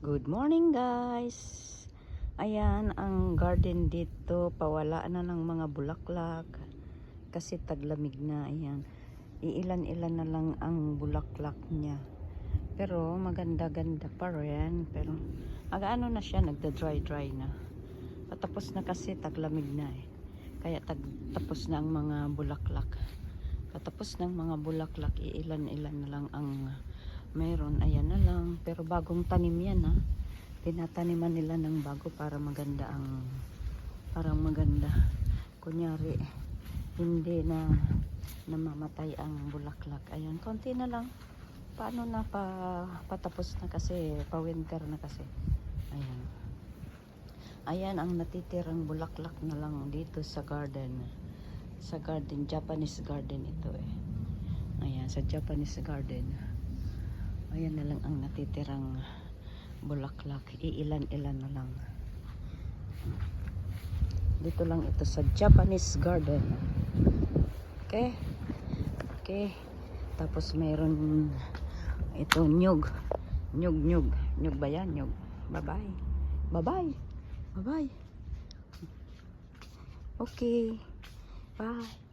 Good morning guys. Ayan ang garden dito, pawala na ng mga bulaklak kasi taglamig na. Ayan, iilan-ilan na lang ang bulaklak niya, pero maganda-ganda pa rin. Pero agaano na siya, nagda-dry na. Patapos na kasi taglamig na kaya tapos na ang mga bulaklak. Patapos ng mga bulaklak, iilan-ilan na lang ang meron. Ayan na lang, pero bagong tanim yan tinataniman nila ng bago para maganda ang, parang maganda, kunyari hindi na namamatay ang bulaklak. Ayan, konti na lang, paano na patapos na kasi pa-winter na kasi. Ayan ang natitirang bulaklak na lang dito sa garden. Japanese garden ito Ayan, sa Japanese garden. Ayan na lang ang natitirang bulaklak, iilan-ilan na lang. Dito lang ito sa Japanese garden. Okay, tapos mayroon ito nyug ba yan? Nyug. Bye bye. Okay, bye.